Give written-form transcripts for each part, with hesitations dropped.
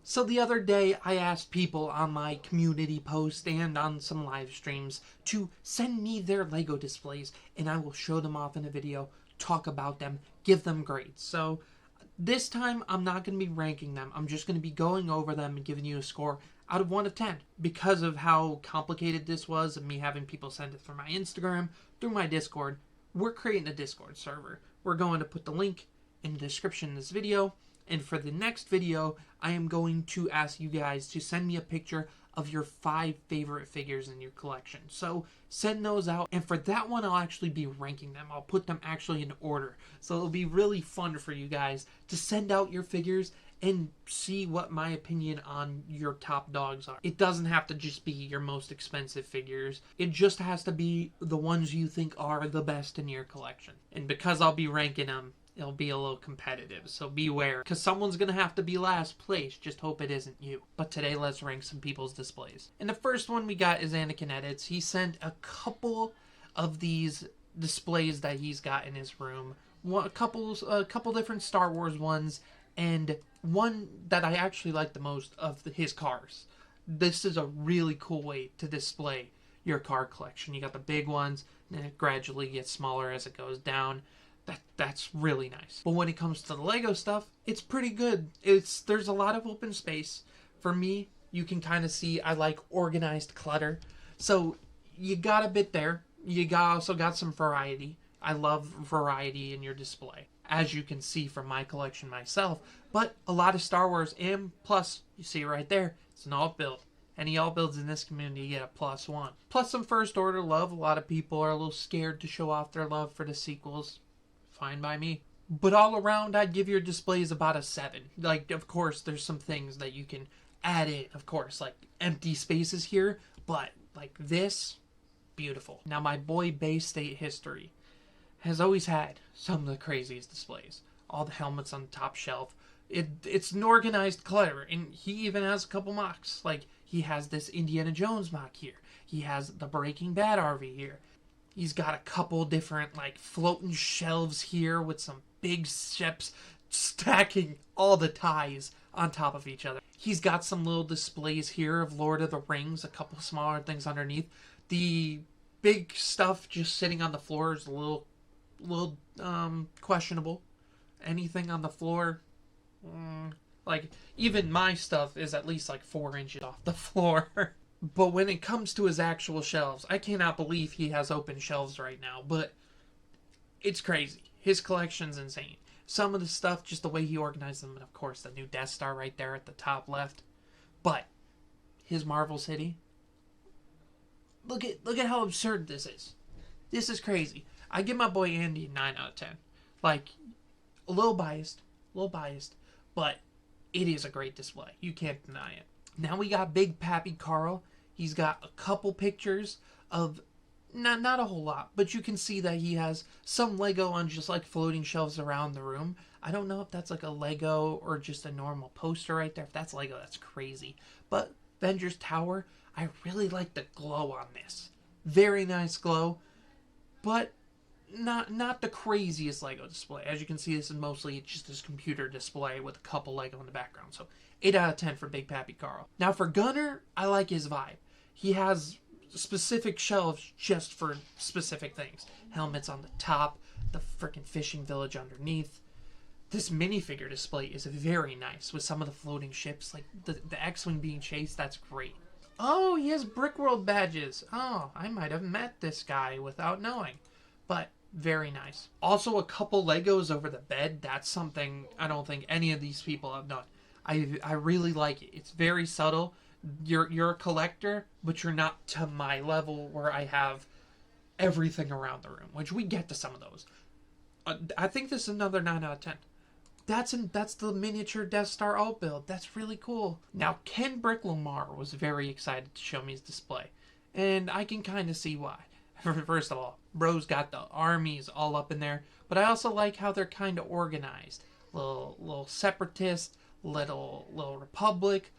So the other day, I asked people on my community post and on some live streams to send me their Lego displays, and I will show them off in a video, talk about them, give them grades. So this time, I'm not going to be ranking them. I'm just going to be going over them and giving you a score out of 1 to 10. Because of how complicated this was and me having people send it through my Instagram, through my Discord, we're creating a Discord server. We're going to put the link in the description of this video. And for the next video, I am going to ask you guys to send me a picture of your 5 favorite figures in your collection. So send those out. And for that one, I'll actually be ranking them. I'll put them actually in order. So it'll be really fun for you guys to send out your figures and see what my opinion on your top dogs are. It doesn't have to just be your most expensive figures. It just has to be the ones you think are the best in your collection. And because I'll be ranking them, it'll be a little competitive, so beware. Because someone's going to have to be last place. Just hope it isn't you. But today, let's rank some people's displays. And the first one we got is Anakin Edits. He sent a couple of these displays that he's got in his room. A couple different Star Wars ones, and one that I actually like the most of his cars. This is a really cool way to display your car collection. You got the big ones, and it gradually gets smaller as it goes down. That's really nice. But when it comes to the Lego stuff, it's pretty good. There's a lot of open space. For me, you can kind of see I like organized clutter. So you got a bit there. Also got some variety. I love variety in your display, as you can see from my collection myself. But a lot of Star Wars, and plus, you see right there, it's an alt build. Any alt builds in this community get a +1. Plus some First Order love. A lot of people are a little scared to show off their love for the sequels. Fine by me. But all around, I'd give your displays about a 7. Like, of course, there's some things that you can add in. Of course, like empty spaces here. But, like this, beautiful. Now, my boy Bayate History has always had some of the craziest displays. All the helmets on the top shelf. It's an organized clutter. And he even has a couple mocks. Like, he has this Indiana Jones mock here. He has the Breaking Bad RV here. He's got a couple different, like, floating shelves here with some big ships stacking all the ties on top of each other. He's got some little displays here of Lord of the Rings, a couple smaller things underneath. The big stuff just sitting on the floor is a little questionable. Anything on the floor, like, even my stuff is at least, like, 4 inches off the floor. But when it comes to his actual shelves, I cannot believe he has open shelves right now, but it's crazy. His collection's insane. Some of the stuff, just the way he organized them, and of course the new Death Star right there at the top left. But his Marvel City, look at how absurd this is. This is crazy. I give my boy Andy a 9 out of 10. Like, a little biased, but it is a great display. You can't deny it. Now we got Big Pappy Carl. He's got a couple pictures of, not a whole lot, but you can see that he has some Lego on just like floating shelves around the room. I don't know if that's like a Lego or just a normal poster right there. If that's Lego, that's crazy. But Avengers Tower, I really like the glow on this. Very nice glow, but not the craziest Lego display. As you can see, this is mostly just this computer display with a couple Lego in the background. So 8 out of 10 for Big Pappy Carl. Now for Gunnar, I like his vibe. He has specific shelves just for specific things. Helmets on the top, the freaking fishing village underneath. This minifigure display is very nice with some of the floating ships. Like the X-Wing being chased, that's great. Oh, he has Brick World badges. Oh, I might have met this guy without knowing. But very nice. Also, a couple Legos over the bed. That's something I don't think any of these people have done. I really like it. It's very subtle. You're a collector, but you're not to my level where I have everything around the room, which we get to some of those. I think this is another 9 out of 10. That's the miniature Death Star alt build. That's really cool. Now, Brick Lamar was very excited to show me his display, and I can kind of see why. First of all, bro's got the armies all up in there, but I also like how they're kind of organized. Little separatist, little republic.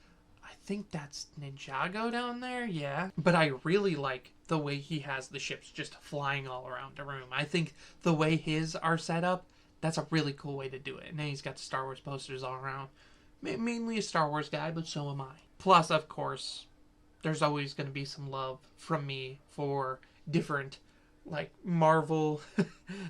I think that's Ninjago down there, yeah. But I really like the way he has the ships just flying all around the room. I think the way his are set up, that's a really cool way to do it. And then he's got the Star Wars posters all around. Mainly a Star Wars guy, but so am I. Plus, of course, there's always going to be some love from me for different, like, Marvel.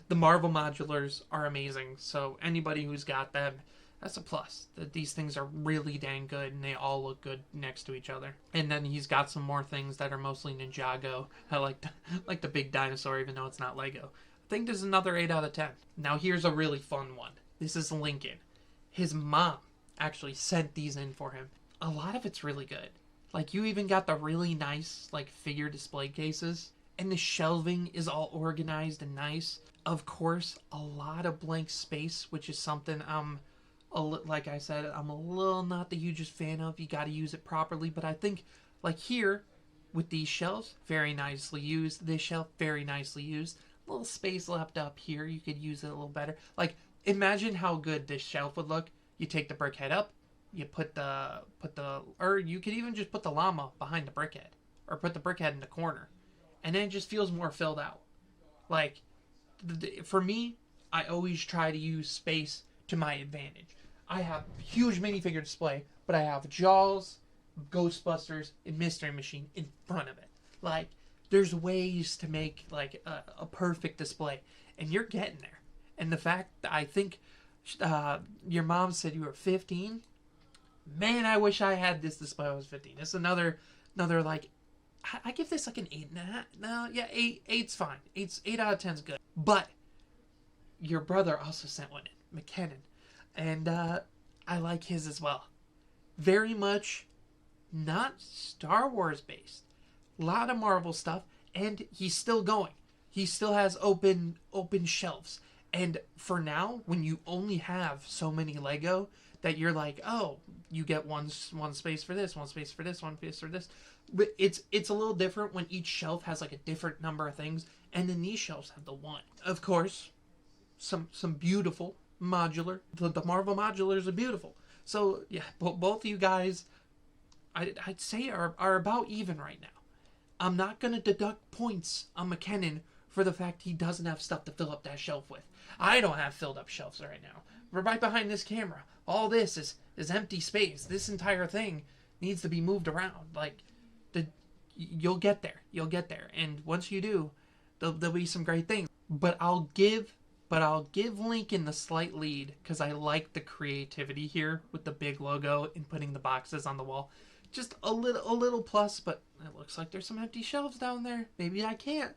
The Marvel modulars are amazing, so anybody who's got them, that's a plus. That these things are really dang good, and they all look good next to each other. And then he's got some more things that are mostly Ninjago. I like the big dinosaur, even though it's not Lego. I think this is another 8 out of 10. Now here's a really fun one. This is Lincoln. His mom actually sent these in for him. A lot of it's really good. Like, you even got the really nice, like, figure display cases. And the shelving is all organized and nice. Of course, a lot of blank space, which is something like I said, I'm a little not the hugest fan of. You got to use it properly. But I think, like here, with these shelves, very nicely used. This shelf, very nicely used. A little space left up here. You could use it a little better. Imagine how good this shelf would look. You take the brick head up. You or you could even just put the llama behind the brick head. Or put the brick head in the corner. And then it just feels more filled out. For me, I always try to use space to my advantage. I have a huge minifigure display, but I have Jaws, Ghostbusters, and Mystery Machine in front of it. There's ways to make, a perfect display. And you're getting there. And the fact that I think your mom said you were 15. Man, I wish I had this display when I was 15. It's another I give this an 8.5. No, yeah, 8's fine. 8 out of 10's good. But your brother also sent one in, McKennon. And I like his as well. Very much not Star Wars based. A lot of Marvel stuff, and he's still going. He still has open shelves. And for now, when you only have so many Lego, that you're like, oh, you get one space for this, one space for this, one space for this. But it's a little different when each shelf has a different number of things, and then these shelves have the one. Of course, some beautiful modular. The Marvel modulars are beautiful. So yeah, both of you guys, I'd say are about even right now. I'm not gonna deduct points on McKennon for the fact he doesn't have stuff to fill up that shelf with. I don't have filled up shelves right now. We're right behind this camera. All this is empty space. This entire thing needs to be moved around. You'll get there. You'll get there. And once you do, there'll be some great things. But I'll give Lincoln the slight lead because I like the creativity here with the big logo and putting the boxes on the wall. Just a little plus, but it looks like there's some empty shelves down there. Maybe I can't.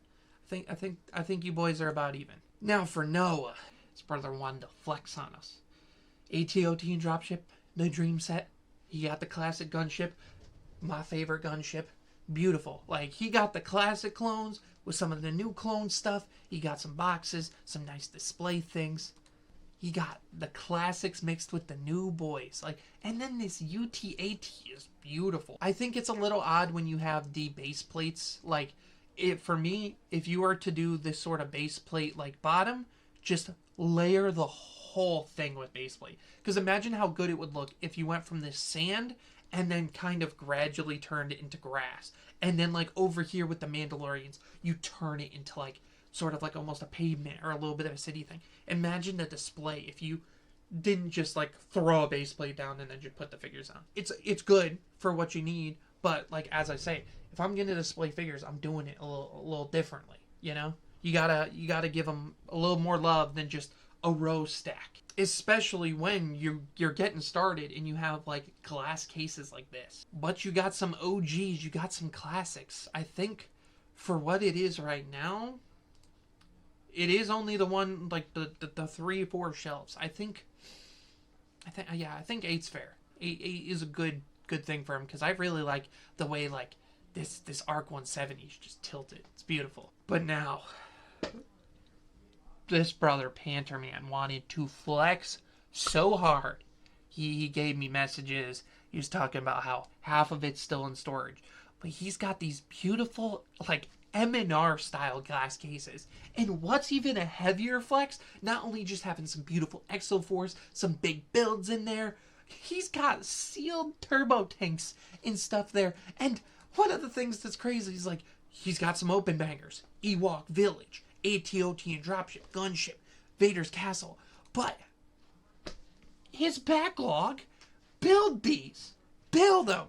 I think you boys are about even. Now for Noah, his brother wanted to flex on us. AT-OT and dropship, the dream set. He got the classic gunship, my favorite gunship. Beautiful. He got the classic clones with some of the new clone stuff. He got some boxes, some nice display things. He got the classics mixed with the new boys. And then this UT-AT is beautiful. I think it's a little odd when you have the base plates. For me, if you were to do this sort of base plate bottom, just layer the whole thing with base plate. Because imagine how good it would look if you went from this sand and then kind of gradually turned it into grass. And then over here with the Mandalorians, you turn it into sort of almost a pavement or a little bit of a city thing. Imagine the display if you didn't just throw a base plate down and then just put the figures on. It's good for what you need, but as I say, if I'm going to display figures, I'm doing it a little differently, you know? You gotta give them a little more love than just a row stack. Especially when you're getting started and you have glass cases like this. But you got some OGs, you got some classics. I think for what it is right now, it is only the one the 3-4 shelves. I think 8's fair. 8 is a good thing for him because I really like the way this Arc 170 is just tilted. It's beautiful. But now, this brother Panterman wanted to flex so hard. He gave me messages. He was talking about how half of it's still in storage. But he's got these beautiful, M&R style glass cases. And what's even a heavier flex, not only just having some beautiful Exo-Force, some big builds in there, he's got sealed turbo tanks and stuff there. And one of the things that's crazy is he's got some open bangers. Ewok Village, AT-OT and Dropship, Gunship, Vader's Castle. But his backlog Build these. Build them.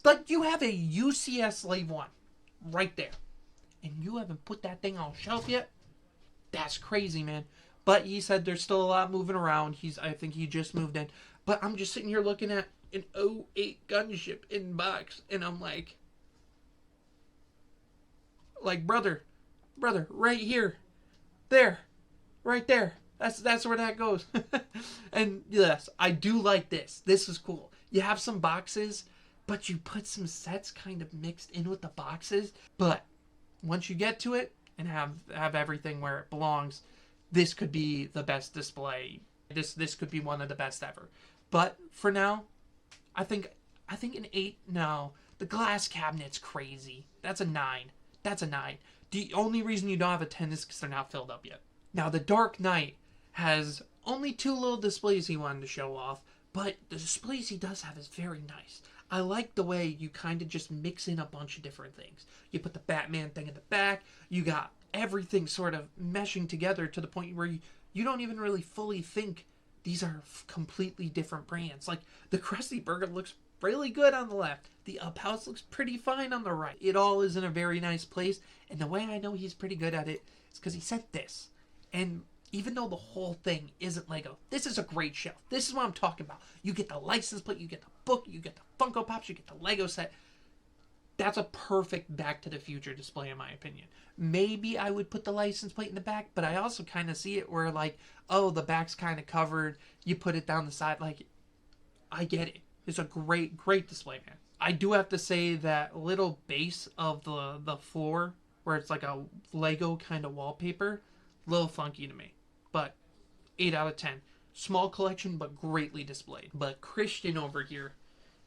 Like, you have a UCS Slave 1 right there. And you haven't put that thing on shelf yet? That's crazy, man. But he said there's still a lot moving around. I think he just moved in. But I'm just sitting here looking at an '08 gunship in box. And I'm like, brother, right here. There. Right there. That's where that goes. And yes, I do like this. This is cool. You have some boxes, but you put some sets kind of mixed in with the boxes. But once you get to it and have everything where it belongs, this could be the best display. This could be one of the best ever. But for now, I think an 8. No, the glass cabinet's crazy. That's a 9. That's a 9. The only reason you don't have a 10 is because they're not filled up yet. Now, the Dark Knight has only 2 little displays he wanted to show off, but the displays he does have is very nice. I like the way you kind of just mix in a bunch of different things. You put the Batman thing in the back, you got everything sort of meshing together to the point where you don't even really fully think these are completely different brands. Like, the Krusty Burger looks really good on the left. The Up House looks pretty fine on the right. It all is in a very nice place, and the way I know he's pretty good at it is because he said this. And even though the whole thing isn't Lego, this is a great shelf. This is what I'm talking about. You get the license plate, you get the book, you get the Funko Pops, you get the Lego set. That's a perfect Back to the Future display, in my opinion. Maybe I would put the license plate in the back, but I also kind of see it where, like, oh, the back's kind of covered. You put it down the side. Like, I get it. It's a great, great display, man. I do have to say that little base of the floor, where it's like a Lego kind of wallpaper, a little funky to me. But 8 out of 10. Small collection, but greatly displayed. But Christian over here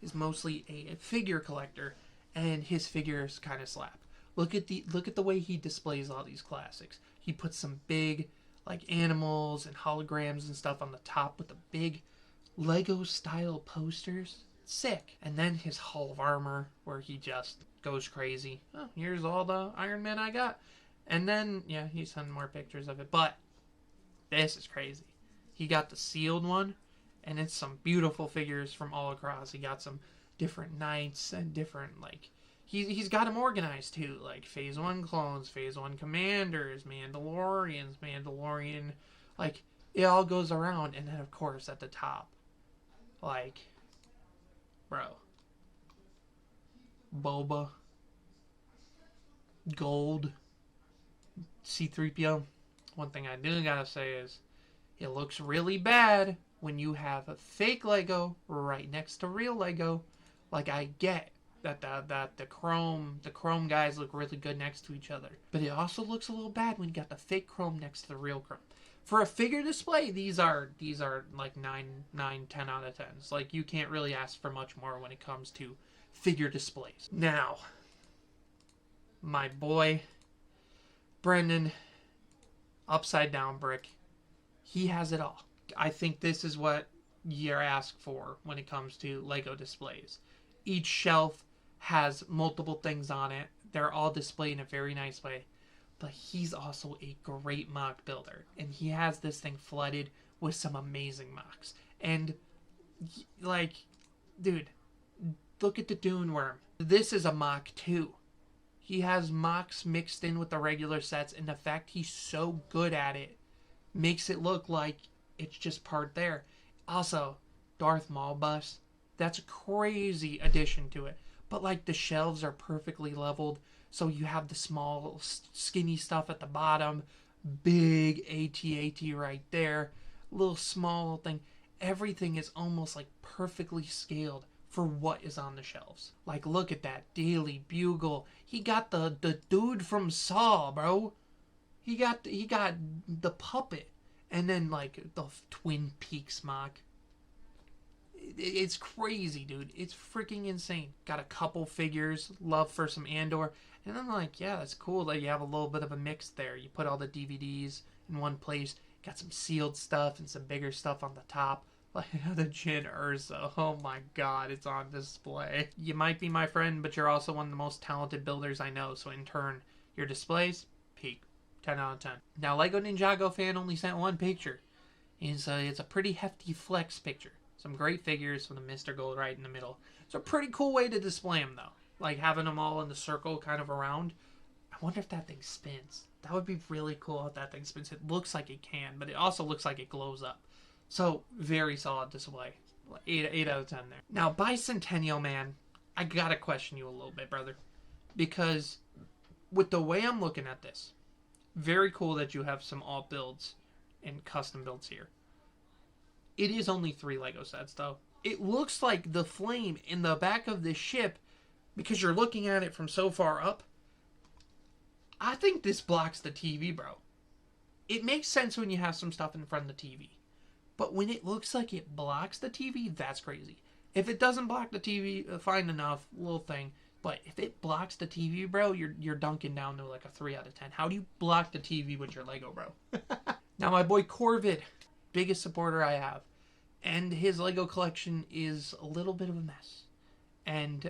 is mostly a figure collector, and his figures kind of slap. Look at the way he displays all these classics. He puts some big, like, animals and holograms and stuff on the top with the big Lego style posters. Sick. And then his Hall of Armor, where he just goes crazy. Oh, here's all the Iron Man I got. And then, yeah, he sent more pictures of it. But this is crazy. He got the sealed one, and it's some beautiful figures from all across. He got some different knights and different, like, he's got them organized too, like Phase 1 clones, Phase 1 commanders, Mandalorian, like, it all goes around. And then, of course, at the top, like, bro, Boba, Gold, C-3PO. One thing I do gotta say is, it looks really bad when you have a fake Lego right next to real Lego. Like, I get that the chrome guys look really good next to each other, but it also looks a little bad when you got the fake chrome next to the real chrome. For a figure display, these are like 9, 10 out of 10s. Like, you can't really ask for much more when it comes to figure displays. Now, my boy Brendan, Upside Down Brick, he has it all. I think this is what you're asked for when it comes to Lego displays. Each shelf has multiple things on it. They're all displayed in a very nice way. But he's also a great mock builder. And he has this thing flooded with some amazing mocks. And, like, dude, look at the Dune Worm. This is a mock too. He has mocks mixed in with the regular sets. And the fact he's so good at it makes it look like it's just part there. Also, Darth Maul bust. That's a crazy addition to it. But, like, the shelves are perfectly leveled. So you have the small, skinny stuff at the bottom. Big AT-AT right there. Little small thing. Everything is almost, like, perfectly scaled for what is on the shelves. Like, look at that Daily Bugle. He got the dude from Saw, bro. He got the puppet. And then, like, the Twin Peaks mock. It's crazy, dude. It's freaking insane. Got a couple figures. Love for some Andor. And I'm like, yeah, that's cool that you have a little bit of a mix there. You put all the DVDs in one place. Got some sealed stuff and some bigger stuff on the top. Like the Jyn Erso. Oh my god, it's on display. You might be my friend, but you're also one of the most talented builders I know. So in turn, your displays, peak. 10 out of 10. Now, Lego Ninjago fan only sent one picture. And so it's a pretty hefty flex picture. Some great figures with a Mr. Gold right in the middle. It's a pretty cool way to display them, though. Like, having them all in the circle kind of around. I wonder if that thing spins. That would be really cool if that thing spins. It looks like it can, but it also looks like it glows up. So, very solid display. 8 out of 10 there. Now, Bicentennial Man, I gotta question you a little bit, brother. Because with the way I'm looking at this, very cool that you have some alt builds and custom builds here. It is only 3 Lego sets, though. It looks like the flame in the back of this ship, because you're looking at it from so far up, I think this blocks the TV, bro. It makes sense when you have some stuff in front of the TV. But when it looks like it blocks the TV, that's crazy. If it doesn't block the TV, fine enough, little thing. But if it blocks the TV, bro, you're dunking down to like a 3 out of 10. How do you block the TV with your Lego, bro? Now, my boy Corvid, biggest supporter I have. And his Lego collection is a little bit of a mess. And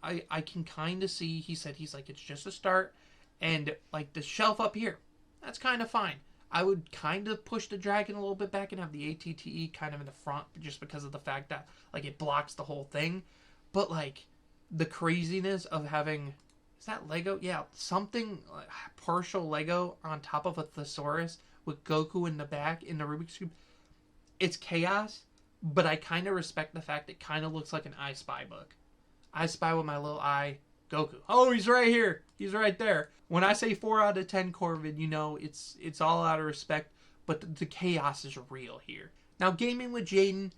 I can kind of see, he's like, it's just a start. And like the shelf up here, that's kind of fine. I would kind of push the dragon a little bit back and have the ATTE kind of in the front just because of the fact that like it blocks the whole thing. But like the craziness of having, is that Lego? Yeah, something like partial Lego on top of a thesaurus with Goku in the back in the Rubik's Cube. It's chaos, but I kind of respect the fact it kind of looks like an I Spy book. I Spy with my little eye, Goku. Oh, he's right here. He's right there. When I say 4 out of 10 Corvid, you know, it's all out of respect, but the chaos is real here. Now, gaming with Jaden,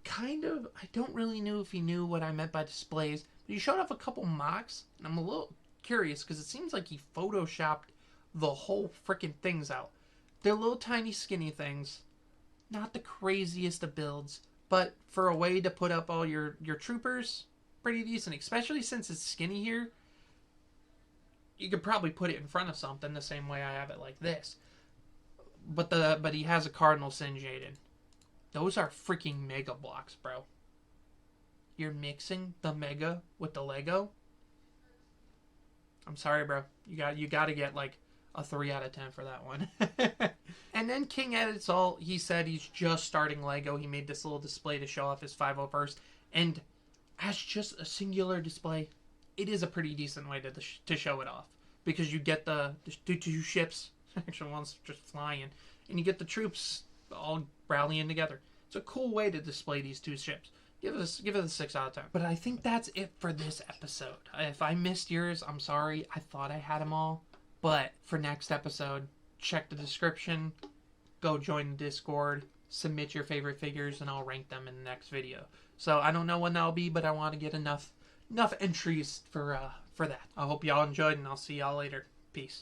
kind of, I don't really know if he knew what I meant by displays, but he showed off a couple mocks, and I'm a little curious, because it seems like he photoshopped the whole freaking things out. They're little tiny skinny things, not the craziest of builds, but for a way to put up all your troopers, pretty decent, especially since it's skinny here. You could probably put it in front of something the same way I have it like this. But he has a Cardinal Sin Jaden. Those are freaking mega blocks, bro. You're mixing the mega with the Lego? I'm sorry, bro. You got to get like a 3 out of 10 for that one. And then King Edits all, he said he's just starting Lego. He made this little display to show off his 501st. And as just a singular display, it is a pretty decent way to show it off. Because you get the 2 ships, actually one's just flying, and you get the troops all rallying together. It's a cool way to display these 2 ships. Give it a 6 out of 10. But I think that's it for this episode. If I missed yours, I'm sorry. I thought I had them all. But for next episode, check the description, go join the Discord, submit your favorite figures, and I'll rank them in the next video. So I don't know when that'll be, but I want to get enough entries for that. I hope y'all enjoyed, and I'll see y'all later. Peace.